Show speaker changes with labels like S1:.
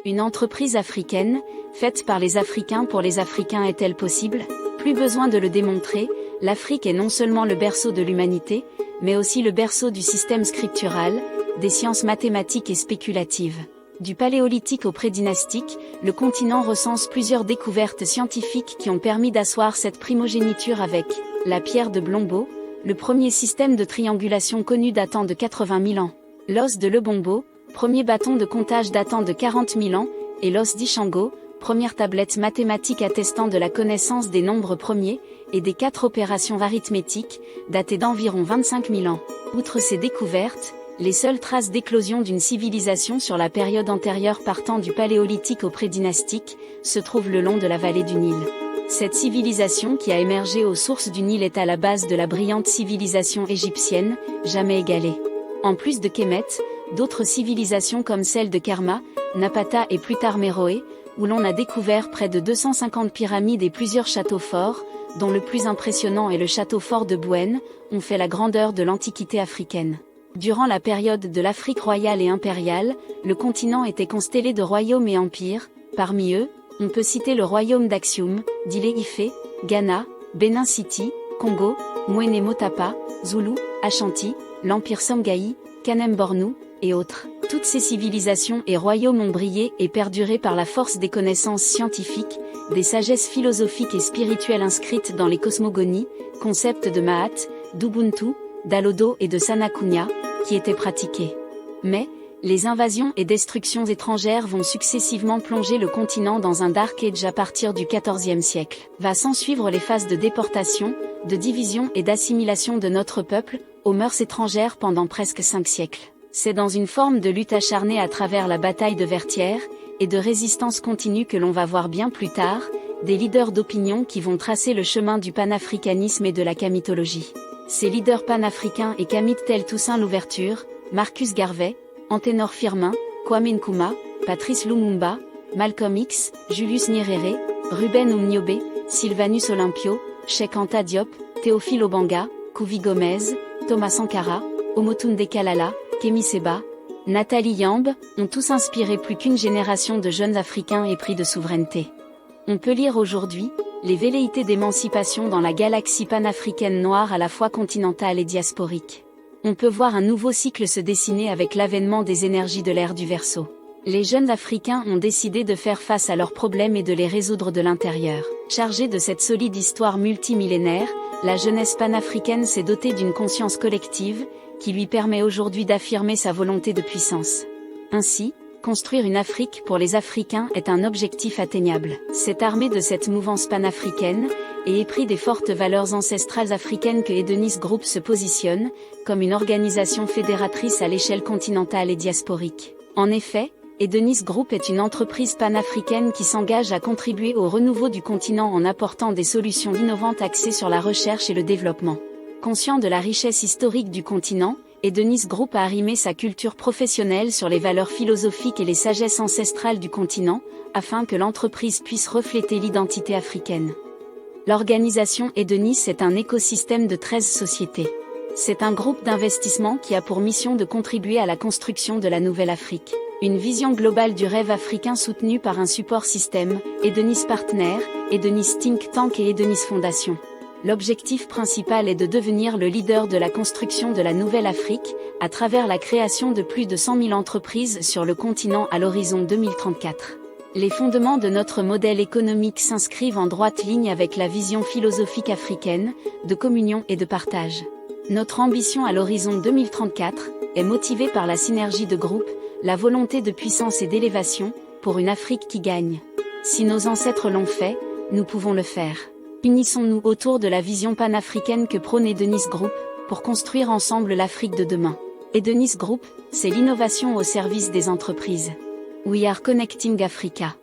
S1: Une entreprise africaine, faite par les Africains pour les Africains est-elle possible? Plus besoin de le démontrer, l'Afrique est non seulement le berceau de l'humanité, mais aussi le berceau du système scriptural, des sciences mathématiques et spéculatives. Du paléolithique au prédynastique, le continent recense plusieurs découvertes scientifiques qui ont permis d'asseoir cette primogéniture avec la pierre de Blombo, le premier système de triangulation connu datant de 80 000 ans, l'os de Lebombo, premier bâton de comptage datant de 40 000 ans, et l'os d'Ishango, première tablette mathématique attestant de la connaissance des nombres premiers, et des 4 opérations arithmétiques, datées d'environ 25 000 ans. Outre ces découvertes, les seules traces d'éclosion d'une civilisation sur la période antérieure partant du paléolithique au prédynastique, se trouvent le long de la vallée du Nil. Cette civilisation qui a émergé aux sources du Nil est à la base de la brillante civilisation égyptienne, jamais égalée. En plus de Kémet, d'autres civilisations comme celle de Kerma, Napata et plus tard Méroé, où l'on a découvert près de 250 pyramides et plusieurs châteaux forts, dont le plus impressionnant est le château fort de Bouenne, ont fait la grandeur de l'Antiquité africaine. Durant la période de l'Afrique royale et impériale, le continent était constellé de royaumes et empires. Parmi eux, on peut citer le royaume d'Axium, d'Ile-Ife, Ghana, Benin City, Congo, Mouene Motapa, Zulu, Ashanti, l'empire Songhai, Kanem Bornou, et autres. Toutes ces civilisations et royaumes ont brillé et perduré par la force des connaissances scientifiques, des sagesses philosophiques et spirituelles inscrites dans les cosmogonies, concepts de Mahat, d'Ubuntu, d'Alodo et de Sanakunya, qui étaient pratiqués. Mais, les invasions et destructions étrangères vont successivement plonger le continent dans un Dark Age à partir du XIVe siècle. Va s'ensuivre les phases de déportation, de division et d'assimilation de notre peuple, aux mœurs étrangères pendant presque 5 siècles. C'est dans une forme de lutte acharnée à travers la bataille de Vertières, et de résistance continue que l'on va voir bien plus tard, des leaders d'opinion qui vont tracer le chemin du panafricanisme et de la camitologie. Ces leaders panafricains et kamites tels Toussaint Louverture, Marcus Garvey, Anténor Firmin, Kwame Nkrumah, Patrice Lumumba, Malcolm X, Julius Nyerere, Ruben Umniobé, Sylvanus Olympio, Cheikh Anta Diop, Théophile Ogbanga, Kouvi Gomez, Thomas Sankara, Omotunde Kalala, Kemi Seba, Nathalie Yamb, ont tous inspiré plus qu'une génération de jeunes Africains épris de souveraineté. On peut lire aujourd'hui les velléités d'émancipation dans la galaxie panafricaine noire à la fois continentale et diasporique. On peut voir un nouveau cycle se dessiner avec l'avènement des énergies de l'ère du Verseau. Les jeunes Africains ont décidé de faire face à leurs problèmes et de les résoudre de l'intérieur. Chargée de cette solide histoire multimillénaire, la jeunesse panafricaine s'est dotée d'une conscience collective, qui lui permet aujourd'hui d'affirmer sa volonté de puissance. Ainsi, construire une Afrique pour les Africains est un objectif atteignable. C'est armé de cette mouvance panafricaine, et épris des fortes valeurs ancestrales africaines que Edenis Group se positionne, comme une organisation fédératrice à l'échelle continentale et diasporique. En effet, Edenis Group est une entreprise panafricaine qui s'engage à contribuer au renouveau du continent en apportant des solutions innovantes axées sur la recherche et le développement. Conscient de la richesse historique du continent, Edenis Group a arrimé sa culture professionnelle sur les valeurs philosophiques et les sagesses ancestrales du continent, afin que l'entreprise puisse refléter l'identité africaine. L'organisation Edenis est un écosystème de 13 sociétés. C'est un groupe d'investissement qui a pour mission de contribuer à la construction de la nouvelle Afrique. Une vision globale du rêve africain soutenue par un support système, Edenis Partner, Edenis Think Tank et Edenis Fondation. L'objectif principal est de devenir le leader de la construction de la nouvelle Afrique, à travers la création de plus de 100 000 entreprises sur le continent à l'horizon 2034. Les fondements de notre modèle économique s'inscrivent en droite ligne avec la vision philosophique africaine, de communion et de partage. Notre ambition à l'horizon 2034 est motivée par la synergie de groupe, la volonté de puissance et d'élévation, pour une Afrique qui gagne. Si nos ancêtres l'ont fait, nous pouvons le faire. Unissons-nous autour de la vision panafricaine que prône Edenis Group, pour construire ensemble l'Afrique de demain. Edenis Group, c'est l'innovation au service des entreprises. We are connecting Africa.